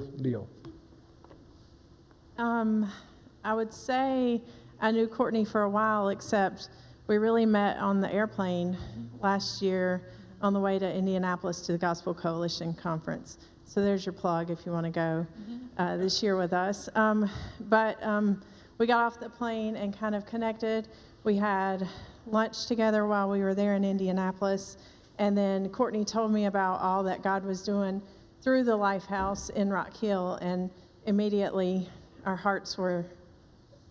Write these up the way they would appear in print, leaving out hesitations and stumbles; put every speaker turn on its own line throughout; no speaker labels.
deal?
I would say I knew Courtney for a while, except we really met on the airplane last year on the way to Indianapolis to the Gospel Coalition Conference. So there's your plug if you want to go this year with us. But we got off the plane and kind of connected. We had lunch together while we were there in Indianapolis. And then Courtney told me about all that God was doing through the Lifehouse in Rock Hill. And immediately our hearts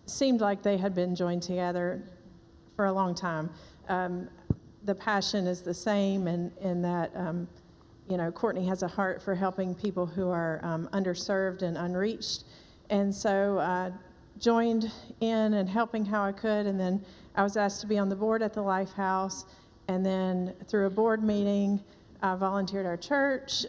seemed like they had been joined together for a long time. The passion is the same in that, Courtney has a heart for helping people who are underserved and unreached. And so joined in and helping how I could. And then I was asked to be on the board at the Lifehouse. And then through a board meeting, I volunteered our church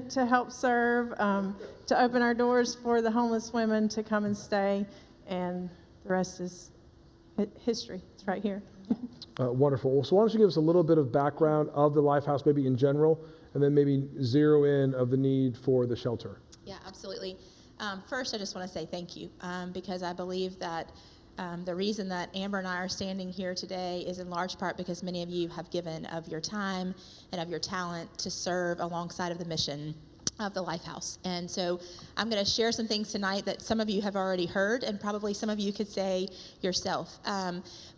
to help serve, to open our doors for the homeless women to come and stay. And the rest is history. It's right here.
Wonderful. So why don't you give us a little bit of background of the Lifehouse, maybe in general, and then maybe zero in of the need for the shelter.
Yeah, absolutely. First, I just want to say thank you, because I believe that the reason that Amber and I are standing here today is in large part because many of you have given of your time and of your talent to serve alongside of the mission of the Lifehouse. And so I'm going to share some things tonight that some of you have already heard, and probably some of you could say yourself.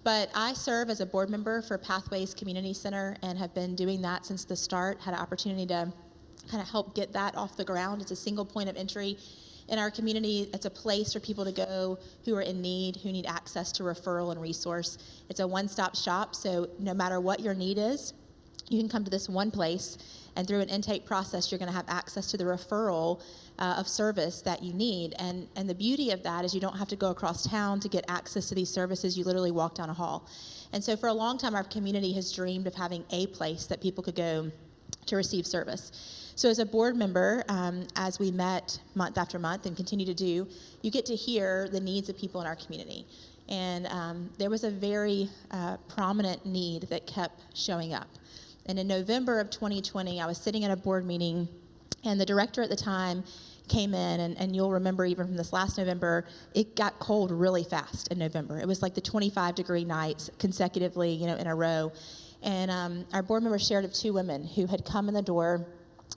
But I serve as a board member for Pathways Community Center and have been doing that since the start. Had an opportunity to kind of help get that off the ground. It's a single point of entry in our community. It's a place for people to go who are in need, who need access to referral and resource. It's a one-stop shop, so no matter what your need is, you can come to this one place, and through an intake process, you're going to have access to the referral of service that you need. And the beauty of that is you don't have to go across town to get access to these services. You literally walk down a hall. And so for a long time, our community has dreamed of having a place that people could go to receive service. So as a board member, as we met month after month and continue to do, you get to hear the needs of people in our community. And there was a very prominent need that kept showing up. And in November of 2020, I was sitting at a board meeting, and the director at the time came in, and you'll remember even from this last November, it got cold really fast in November. It was like the 25-degree nights consecutively, in a row. And our board member shared of two women who had come in the door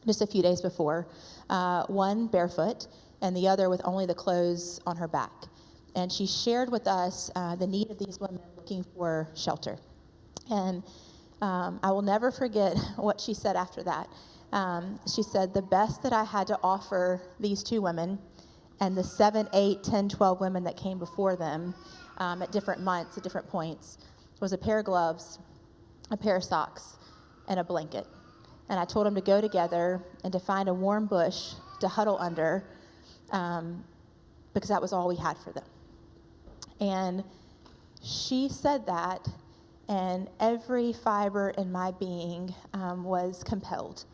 just a few days before, one barefoot and the other with only the clothes on her back. And she shared with us the need of these women looking for shelter. And I will never forget what she said after that. She said, the best that I had to offer these two women and the 7, 8, 10, 12 women that came before them at different months, at different points, was a pair of gloves, a pair of socks, and a blanket. And I told them to go together and to find a warm bush to huddle under, because that was all we had for them. And she said that, and every fiber in my being was compelled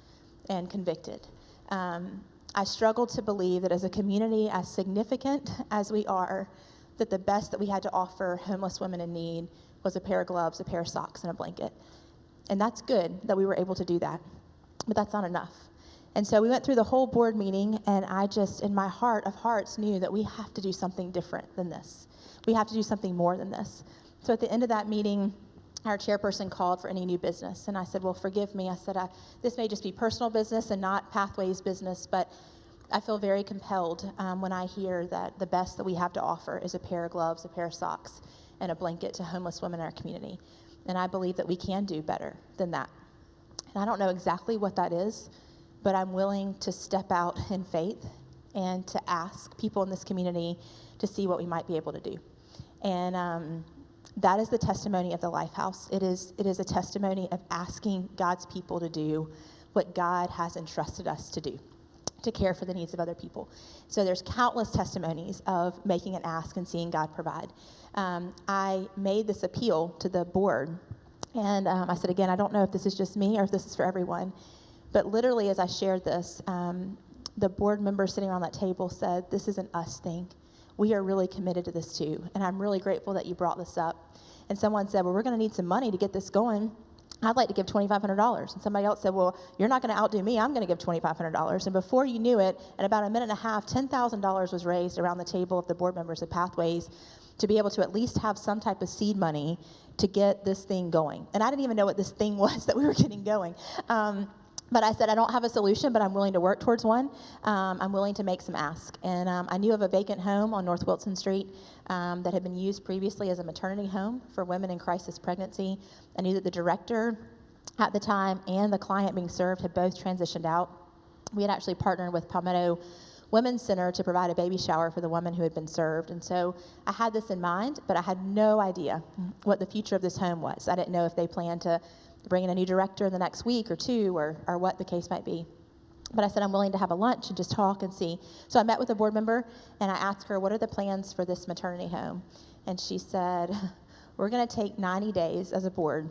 and convicted. I struggled to believe that as a community as significant as we are, that the best that we had to offer homeless women in need was a pair of gloves, a pair of socks, and a blanket. And that's good that we were able to do that, but that's not enough. And so we went through the whole board meeting, and I just, in my heart of hearts, knew that we have to do something different than this. We have to do something more than this. So at the end of that meeting, our chairperson called for any new business. And I said, well, forgive me. I said, this may just be personal business and not Pathways business, but I feel very compelled when I hear that the best that we have to offer is a pair of gloves, a pair of socks, and a blanket to homeless women in our community. And I believe that we can do better than that. And I don't know exactly what that is, but I'm willing to step out in faith and to ask people in this community to see what we might be able to do. And that is the testimony of the Lifehouse. It is a testimony of asking God's people to do what God has entrusted us to do, to care for the needs of other people. So there's countless testimonies of making an ask and seeing God provide. I made this appeal to the board, and I said, again, I don't know if this is just me or if this is for everyone, but literally as I shared this, the board member sitting around that table said, this is an us thing. We are really committed to this too, and I'm really grateful that you brought this up. And someone said, well, we're going to need some money to get this going. I'd like to give $2,500. And somebody else said, well, you're not going to outdo me. I'm going to give $2,500. And before you knew it, in about a minute and a half, $10,000 was raised around the table of the board members of Pathways to be able to at least have some type of seed money to get this thing going. And I didn't even know what this thing was that we were getting going. But I said, I don't have a solution, but I'm willing to work towards one. I'm willing to make some asks. And I knew of a vacant home on North Wilson Street that had been used previously as a maternity home for women in crisis pregnancy. I knew that the director at the time and the client being served had both transitioned out. We had actually partnered with Palmetto Women's Center to provide a baby shower for the woman who had been served. And so I had this in mind, but I had no idea what the future of this home was. I didn't know if they planned to bring in a new director in the next week or two, or what the case might be. But I said, I'm willing to have a lunch and just talk and see. So I met with a board member, and I asked her, what are the plans for this maternity home? And she said, we're going to take 90 days as a board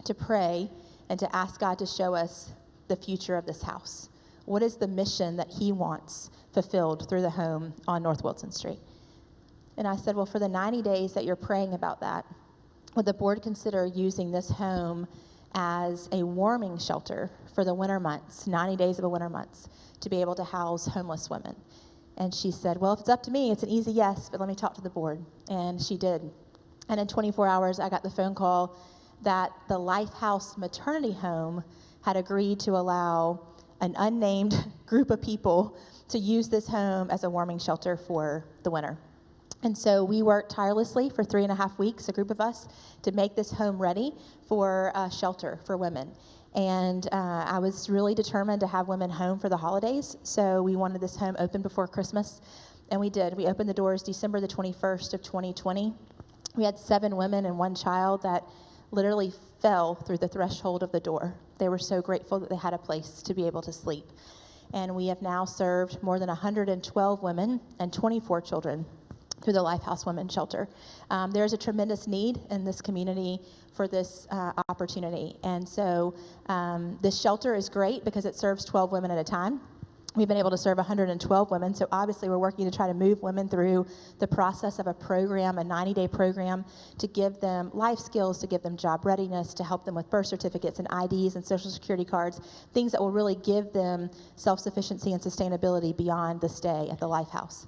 to pray and to ask God to show us the future of this house. What is the mission that he wants fulfilled through the home on North Wilson Street? And I said, well, for the 90 days that you're praying about that, would the board consider using this home as a warming shelter for the winter months, 90 days of the winter months, to be able to house homeless women? And she said, well, if it's up to me, it's an easy yes, but let me talk to the board. And she did. And in 24 hours, I got the phone call that the Lifehouse maternity home had agreed to allow an unnamed group of people to use this home as a warming shelter for the winter. And so we worked tirelessly for 3.5 weeks, a group of us, to make this home ready for a shelter for women. And I was really determined to have women home for the holidays, so we wanted this home open before Christmas, and we did. We opened the doors December the 21st of 2020. We had 7 women and 1 child that literally fell through the threshold of the door. They were so grateful that they had a place to be able to sleep. And we have now served more than 112 women and 24 children through the Lifehouse Women's Shelter. There's a tremendous need in this community for this opportunity. And so this shelter is great because it serves 12 women at a time. We've been able to serve 112 women, so obviously we're working to try to move women through the process of a program, a 90-day program, to give them life skills, to give them job readiness, to help them with birth certificates and IDs and social security cards, things that will really give them self-sufficiency and sustainability beyond the stay at the Lifehouse.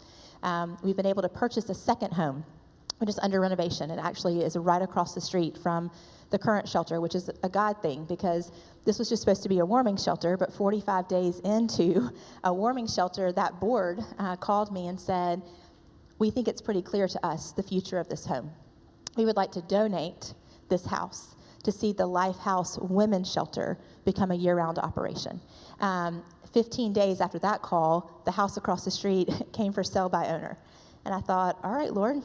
We've been able to purchase a second home, which is under renovation. It actually is right across the street from the current shelter, which is a God thing because this was just supposed to be a warming shelter, but 45 days into a warming shelter, that board called me and said, we think it's pretty clear to us the future of this home. We would like to donate this house to see the Lifehouse Women's Shelter become a year-round operation. 15 days after that call, the house across the street came for sale by owner. And I thought, all right, Lord,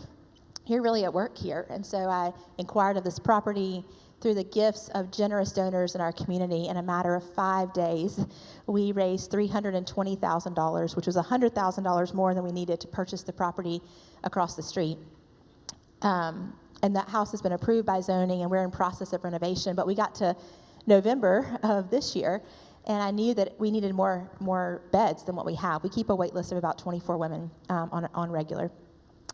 you're really at work here. And so I inquired of this property. Through the gifts of generous donors in our community. In a matter of 5 days, we raised $320,000, which was $100,000 more than we needed to purchase the property across the street. And that house has been approved by zoning, and we're in process of renovation. But we got to November of this year, and I knew that we needed more beds than what we have. We keep a wait list of about 24 women on regular.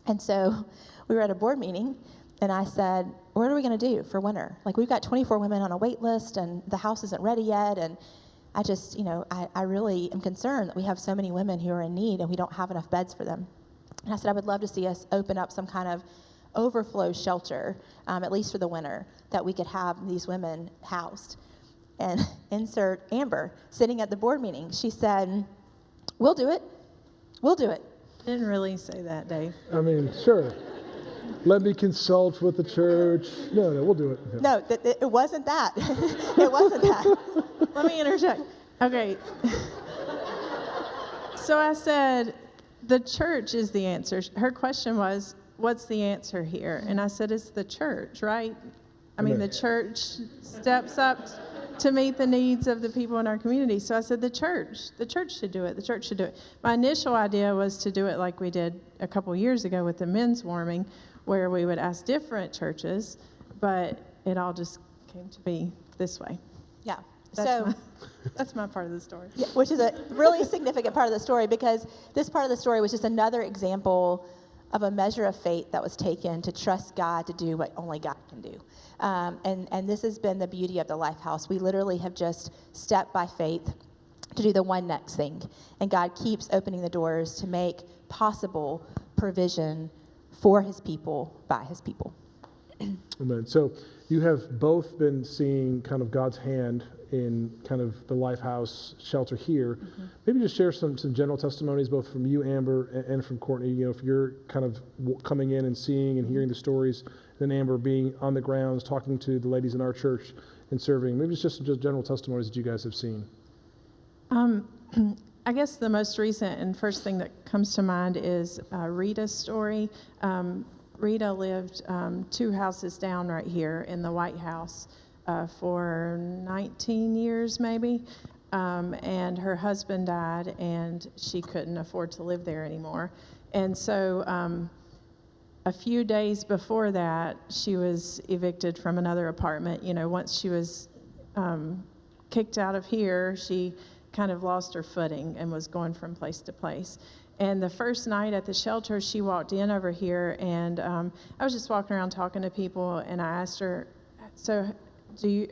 And so we were at a board meeting, and I said, what are we going to do for winter? Like, we've got 24 women on a wait list, and the house isn't ready yet. And I just, I really am concerned that we have so many women who are in need, and we don't have enough beds for them. And I said, I would love to see us open up some kind of overflow shelter, at least for the winter, that we could have these women housed. And insert Amber sitting at the board meeting. She said, we'll do it. We'll do it.
Didn't really say that, Dave.
I mean, sure. Let me consult with the church. No, we'll do it. Yeah.
No, it wasn't that. It wasn't that.
Let me interject. Okay. So I said, the church is the answer. Her question was, what's the answer here? And I said, it's the church, right? I mean, the church steps up to meet the needs of the people in our community. So I said, the church should do it. The church should do it. My initial idea was to do it like we did a couple years ago with the men's warming, where we would ask different churches, but it all just came to be this way.
Yeah.
That's my part of the story.
Yeah, which is a really significant part of the story, because this part of the story was just another example of a measure of faith that was taken to trust God to do what only God can do. And this has been the beauty of the Lifehouse. We literally have just stepped by faith to do the one next thing. And God keeps opening the doors to make possible provision for his people, by his people.
Amen. So you have both been seeing kind of God's hand in kind of the Lifehouse shelter here. Mm-hmm. Maybe just share some general testimonies, both from you, Amber, and from Courtney. You know, if you're kind of coming in and seeing and hearing the stories, then Amber being on the grounds, talking to the ladies in our church and serving. Maybe it's just general testimonies that you guys have seen.
I guess the most recent and first thing that comes to mind is Rita's story. Rita lived 2 houses down right here in the White House for 19 years maybe, and her husband died and she couldn't afford to live there anymore. And so a few days before that, she was evicted from another apartment. You know, once she was kicked out of here, she kind of lost her footing and was going from place to place. And the first night at the shelter, she walked in over here, and I was just walking around talking to people, and I asked her, so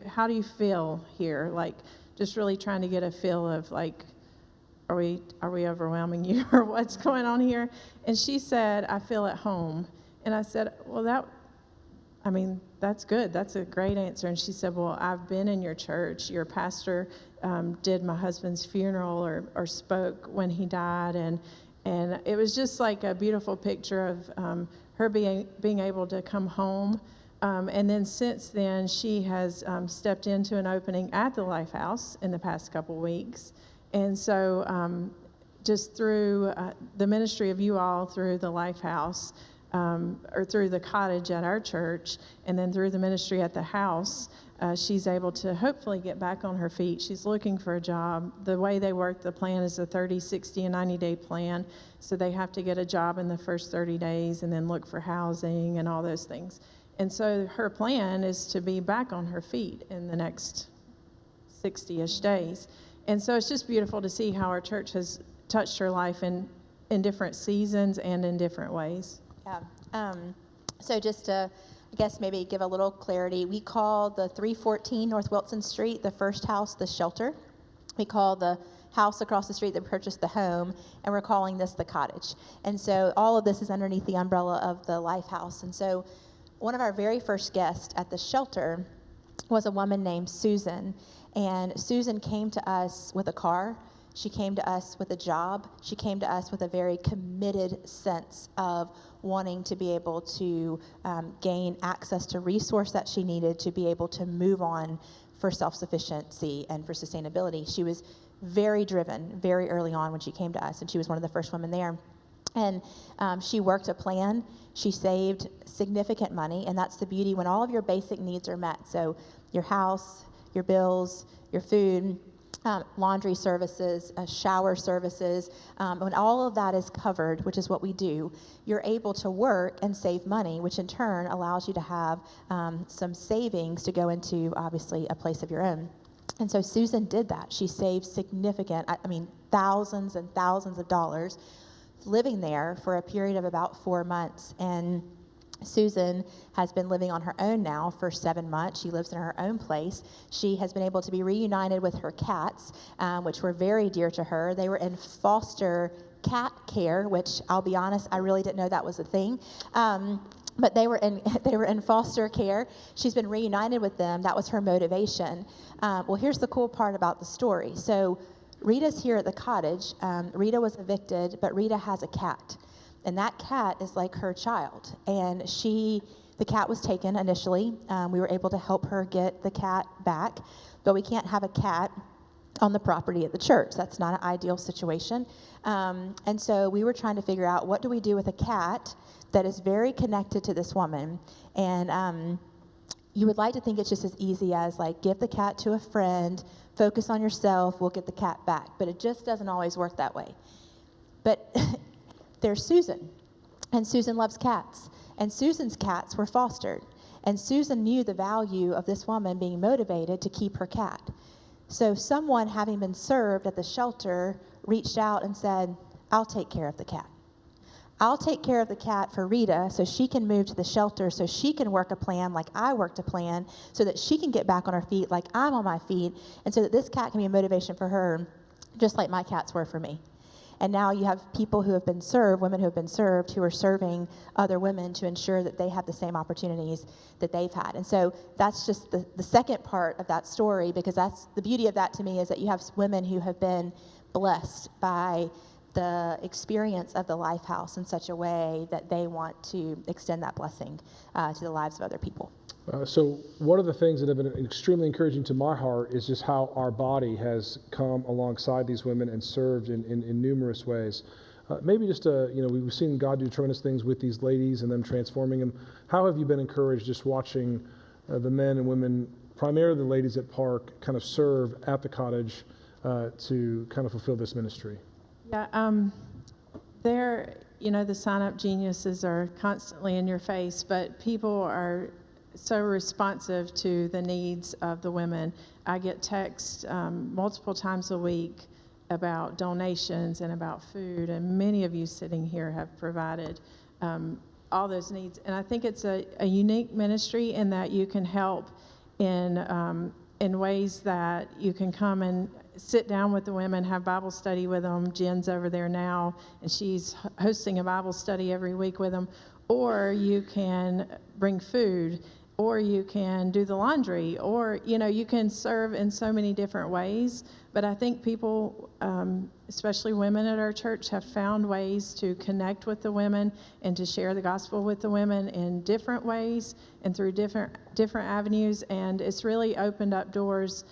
how do you feel here? Like, just really trying to get a feel of, like, are we overwhelming you or what's going on here? And she said, I feel at home. And I said, well, that's good. That's a great answer. And she said, well, I've been in your church. Your pastor did my husband's funeral or spoke when he died. And it was just like a beautiful picture of her being able to come home. And then since then, she has stepped into an opening at the Lifehouse in the past couple weeks. And so just through the ministry of you all, through the Lifehouse, or through the cottage at our church, and then through the ministry at the house, she's able to hopefully get back on her feet. She's looking for a job. The way they work, the plan is a 30, 60, and 90-day plan. So they have to get a job in the first 30 days and then look for housing and all those things. And so her plan is to be back on her feet in the next 60-ish days. And so it's just beautiful to see how our church has touched her life in different seasons and in different ways.
Yeah. So just to, I guess, maybe give a little clarity, we call the 314 North Wilson Street, the first house, the shelter. We call the house across the street that purchased the home, and we're calling this the cottage. And so all of this is underneath the umbrella of the Lifehouse. And so one of our very first guests at the shelter was a woman named Susan. And Susan came to us with a car. She came to us with a job. She came to us with a very committed sense of wanting to be able to gain access to resource that she needed to be able to move on for self-sufficiency and for sustainability. She was very driven very early on when she came to us, and she was one of the first women there. And she worked a plan. She saved significant money, and that's the beauty when all of your basic needs are met. So your house, your bills, your food, laundry services, shower services, when all of that is covered, which is what we do, you're able to work and save money, which in turn allows you to have some savings to go into, obviously, a place of your own. And so Susan did that. She saved significant, thousands and thousands of dollars living there for a period of about 4 months. And Susan has been living on her own now for 7 months. She lives in her own place. She has been able to be reunited with her cats, which were very dear to her. They were in foster cat care, which I'll be honest, I really didn't know that was a thing. But they were in foster care. She's been reunited with them. That was her motivation. Well, here's the cool part about the story. So Rita's here at the cottage. Rita was evicted, but Rita has a cat. And that cat is like her child. And the cat was taken initially. We were able to help her get the cat back. But we can't have a cat on the property at the church. That's not an ideal situation. And so we were trying to figure out, what do we do with a cat that is very connected to this woman? And you would like to think it's just as easy as, like, give the cat to a friend, focus on yourself, we'll get the cat back. But it just doesn't always work that way. But there's Susan, and Susan loves cats, and Susan's cats were fostered, and Susan knew the value of this woman being motivated to keep her cat. So someone, having been served at the shelter, reached out and said, I'll take care of the cat. I'll take care of the cat for Rita so she can move to the shelter, so she can work a plan like I worked a plan, so that she can get back on her feet like I'm on my feet, and so that this cat can be a motivation for her, just like my cats were for me. And now you have people who have been served, women who have been served, who are serving other women to ensure that they have the same opportunities that they've had. And so that's just the second part of that story, because that's the beauty of that to me, is that you have women who have been blessed by the experience of the Lifehouse in such a way that they want to extend that blessing to the lives of other people.
So one of the things that have been extremely encouraging to my heart is just how our body has come alongside these women and served in numerous ways. Maybe just, we've seen God do tremendous things with these ladies and them transforming them. How have you been encouraged just watching the men and women, primarily the ladies at Park, kind of serve at the cottage to kind of fulfill this ministry?
Yeah, the sign-up geniuses are constantly in your face, but people are so responsive to the needs of the women. I get texts multiple times a week about donations and about food, and many of you sitting here have provided all those needs. And I think it's a unique ministry in that you can help in ways that you can come and sit down with the women, have Bible study with them. Jen's over there now, and she's hosting a Bible study every week with them. Or you can bring food, or you can do the laundry, or, you can serve in so many different ways. But I think people, especially women at our church, have found ways to connect with the women and to share the gospel with the women in different ways and through different avenues. And it's really opened up doors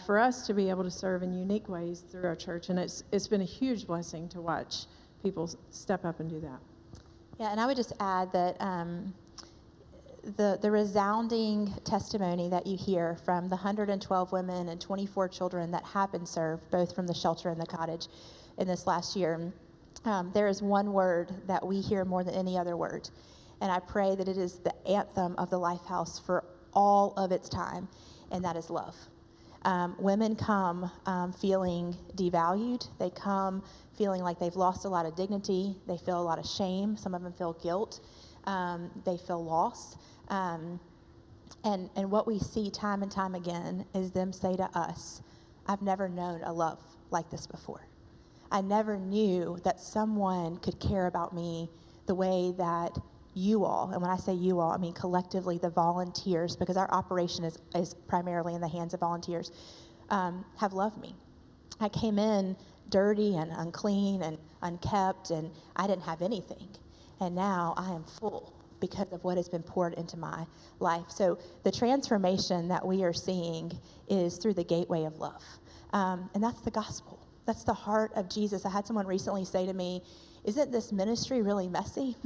for us to be able to serve in unique ways through our church. And it's been a huge blessing to watch people step up and do that.
Yeah, and I would just add that the resounding testimony that you hear from the 112 women and 24 children that have been served, both from the shelter and the cottage in this last year, there is one word that we hear more than any other word. And I pray that it is the anthem of the Lifehouse for all of its time, and that is love. Women come feeling devalued. They come feeling like they've lost a lot of dignity. They feel a lot of shame. Some of them feel guilt. They feel loss. And what we see time and time again is them say to us, I've never known a love like this before. I never knew that someone could care about me the way that you all, and when I say you all, I mean collectively the volunteers, because our operation is primarily in the hands of volunteers, have loved me. I came in dirty and unclean and unkept, and I didn't have anything. And now I am full because of what has been poured into my life. So the transformation that we are seeing is through the gateway of love. And that's the gospel. That's the heart of Jesus. I had someone recently say to me, isn't this ministry really messy?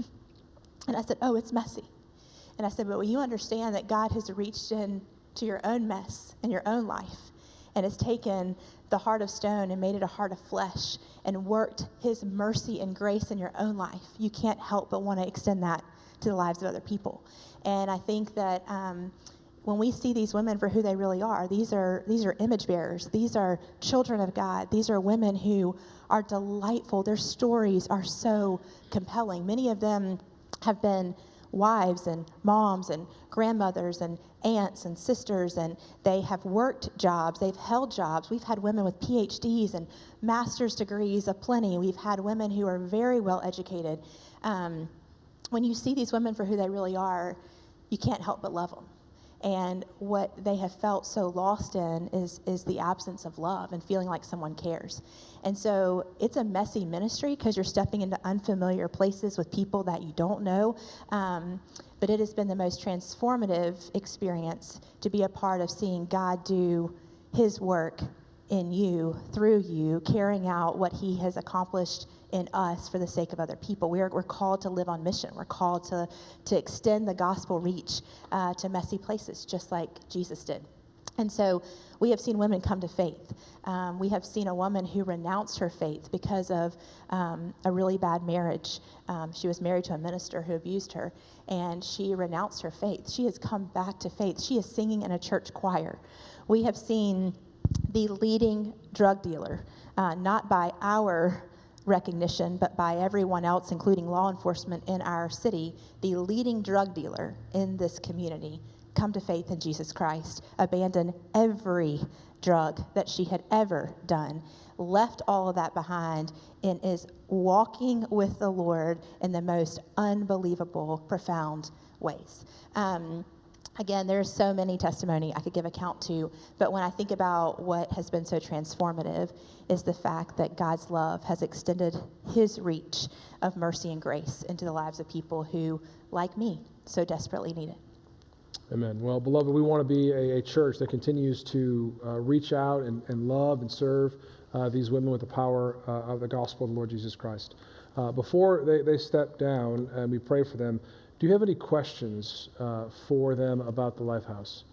And I said, oh, it's messy. And I said, but will you understand that God has reached in to your own mess in your own life and has taken the heart of stone and made it a heart of flesh and worked his mercy and grace in your own life? You can't help but want to extend that to the lives of other people. And I think that when we see these women for who they really are, these are image bearers. These are children of God. These are women who are delightful. Their stories are so compelling. Many of them have been wives and moms and grandmothers and aunts and sisters, and they have worked jobs. They've held jobs. We've had women with PhDs and master's degrees aplenty. We've had women who are very well educated. When you see these women for who they really are, you can't help but love them. And what they have felt so lost in is the absence of love and feeling like someone cares. And so it's a messy ministry because you're stepping into unfamiliar places with people that you don't know. But it has been the most transformative experience to be a part of seeing God do his work in you, through you, carrying out what he has accomplished in us for the sake of other people. We're called to live on mission. We're called to extend the gospel reach to messy places, just like Jesus did. And so we have seen women come to faith. We have seen a woman who renounced her faith because of a really bad marriage. She was married to a minister who abused her, and she renounced her faith. She has come back to faith. She is singing in a church choir. We have seen the leading drug dealer, not by our recognition, but by everyone else, including law enforcement in our city, the leading drug dealer in this community come to faith in Jesus Christ, abandon every drug that she had ever done, left all of that behind, and is walking with the Lord in the most unbelievable, profound ways. Again, there's so many testimony I could give account to, but when I think about what has been so transformative is the fact that God's love has extended his reach of mercy and grace into the lives of people who, like me, so desperately need it.
Amen. Well, beloved, we want to be a church that continues to reach out and love and serve these women with the power of the gospel of the Lord Jesus Christ. Before they step down and we pray for them, do you have any questions for them about the Lifehouse?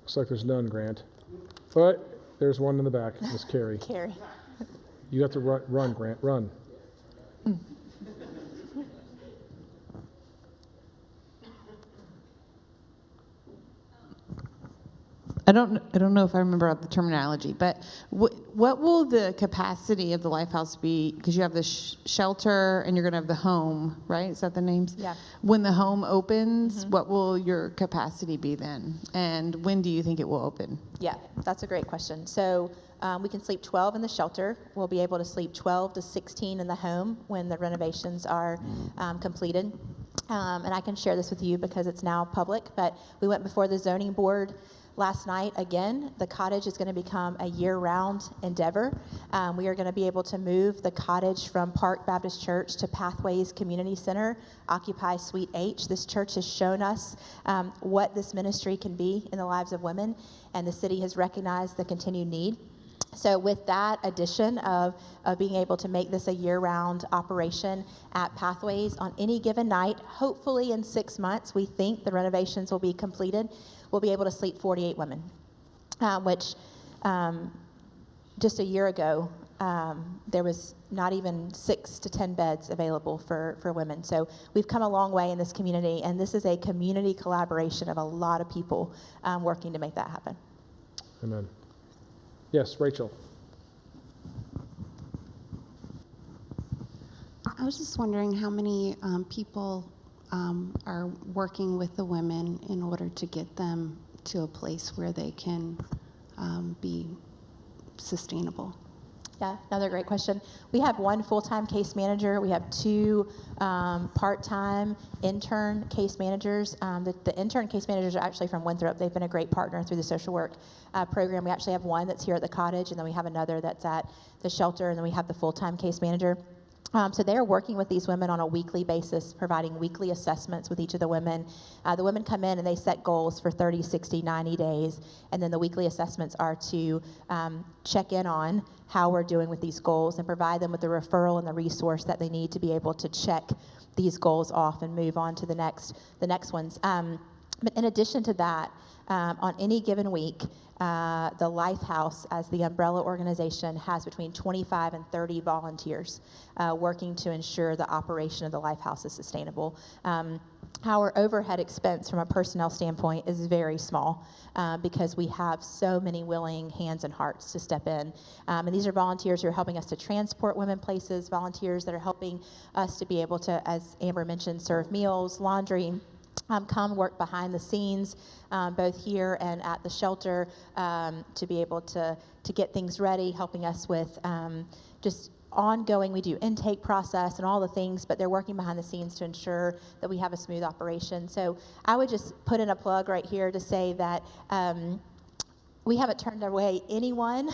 Looks like there's none, Grant. All right, there's one in the back, Miss Carrie.
Carrie.
You have to run, Grant, run.
I don't know if I remember the terminology, but what will the capacity of the Lifehouse be? Because you have the shelter and you're going to have the home, right? Is that the names?
Yeah.
When the home opens, what will your capacity be then? And when do you think it will open?
Yeah, that's a great question. So we can sleep 12 in the shelter. We'll be able to sleep 12 to 16 in the home when the renovations are completed. And I can share this with you because it's now public, but we went before the zoning board last night. Again, the cottage is going to become a year-round endeavor. We are going to be able to move the cottage from Park Baptist Church to Pathways Community Center, occupy Suite H. This church has shown us what this ministry can be in the lives of women, and the city has recognized the continued need. So with that addition of being able to make this a year-round operation at Pathways on any given night, hopefully in 6 months, we think the renovations will be completed. We'll be able to sleep 48 women, which just a year ago, there was not even 6 to 10 beds available for women. So we've come a long way in this community, and this is a community collaboration of a lot of people working to make that happen.
Amen. Yes, Rachel.
I was just wondering how many people are working with the women in order to get them to a place where they can be sustainable.
Yeah, another great question. We have one full-time case manager. We have 2 part-time intern case managers. The intern case managers are actually from Winthrop. They've been a great partner through the social work program. We actually have one that's here at the cottage, and then we have another that's at the shelter, and then we have the full-time case manager. So they're working with these women on a weekly basis, providing weekly assessments with each of the women. The women come in and they set goals for 30, 60, 90 days, and then the weekly assessments are to check in on how we're doing with these goals and provide them with the referral and the resource that they need to be able to check these goals off and move on to the next ones. But in addition to that, on any given week, the Lifehouse, as the umbrella organization, has between 25 and 30 volunteers working to ensure the operation of the Lifehouse is sustainable. Our overhead expense from a personnel standpoint is very small because we have so many willing hands and hearts to step in. And these are volunteers who are helping us to transport women places, volunteers that are helping us to be able to, as Amber mentioned, serve meals, laundry, come work behind the scenes, both here and at the shelter, to be able to get things ready, helping us with just ongoing. We do intake process and all the things, but they're working behind the scenes to ensure that we have a smooth operation. So I would just put in a plug right here to say that we haven't turned away anyone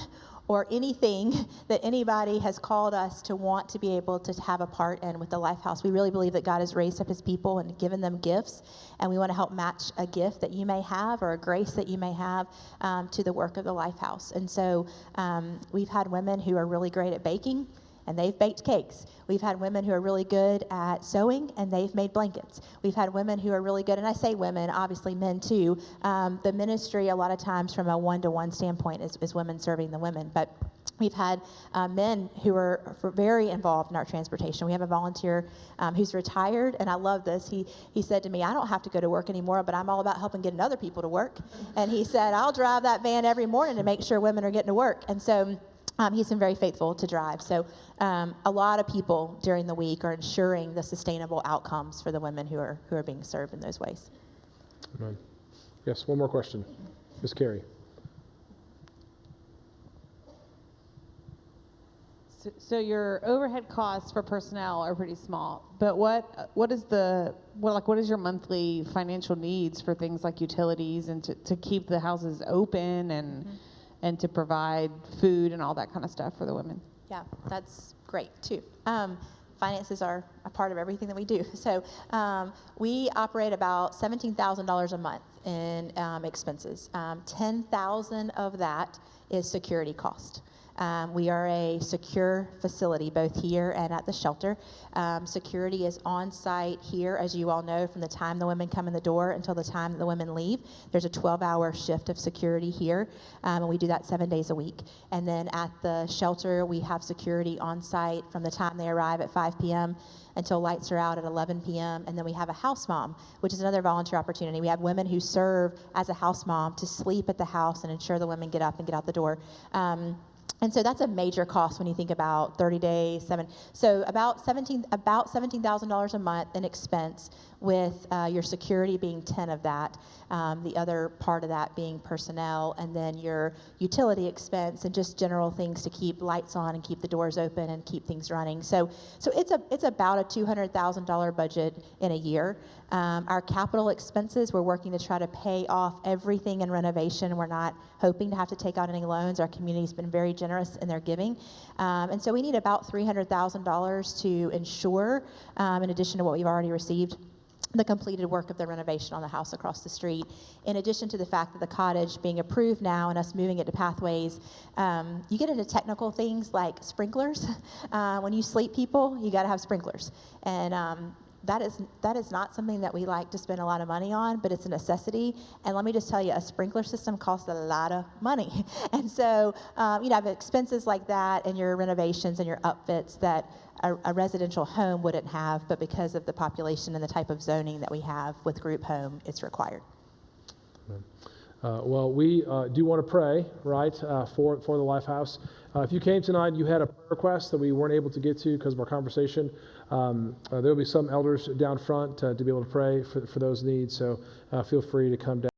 or anything that anybody has called us to want to be able to have a part in with the Lifehouse. We really believe that God has raised up his people and given them gifts, and we want to help match a gift that you may have or a grace that you may have to the work of the Lifehouse. And so we've had women who are really great at baking, and they've baked cakes. We've had women who are really good at sewing, and they've made blankets. We've had women who are really good, and I say women, obviously men too. The ministry, a lot of times from a one-to-one standpoint, is women serving the women. But We've had men who are very involved in our transportation. We have a volunteer who's retired, and I love this. He said to me, I don't have to go to work anymore, but I'm all about helping getting other people to work. And he said, I'll drive that van every morning to make sure women are getting to work. And so he's been very faithful to drive. So a lot of people during the week are ensuring the sustainable outcomes for the women who are being served in those ways.
Amen. Yes, one more question. Ms. Carey.
So your overhead costs for personnel are pretty small, but what is your monthly financial needs for things like utilities and to keep the houses open and to provide food and all that kind of stuff for the women? Yeah,
That's great too. Finances are a part of everything that we do. So we operate about $17,000 a month in expenses. $10,000 of that is security cost. We are a secure facility, both here and at the shelter. Security is on site here, as you all know, from the time the women come in the door until the time that the women leave. There's a 12-hour shift of security here, and we do that 7 days a week. And then at the shelter, we have security on site from the time they arrive at 5 p.m. until lights are out at 11 p.m. And then we have a house mom, which is another volunteer opportunity. We have women who serve as a house mom to sleep at the house and ensure the women get up and get out the door. And so that's a major cost when you think about 30 days, so about $17,000 a month in expense, with your security being 10 of that, the other part of that being personnel, and then your utility expense and just general things to keep lights on and keep the doors open and keep things running. So it's about a $200,000 budget in a year. Our capital expenses, we're working to try to pay off everything in renovation. We're not hoping to have to take out any loans. Our community's been very generous in their giving. And so we need about $300,000 to ensure, in addition to what we've already received, the completed work of the renovation on the house across the street. In addition to the fact that the cottage being approved now and us moving it to Pathways, you get into technical things like sprinklers. When you sleep people, you got to have sprinklers. And that is not something that we like to spend a lot of money on, but it's a necessity. And let me just tell you, a sprinkler system costs a lot of money. And so, have expenses like that and your renovations and your upfits that a residential home wouldn't have, but because of the population and the type of zoning that we have with group home, it's required.
Well, we do want to pray, right, for the Lifehouse. If you came tonight, you had a prayer request that we weren't able to get to because of our conversation. There will be some elders down front to be able to pray for those needs, so feel free to come down.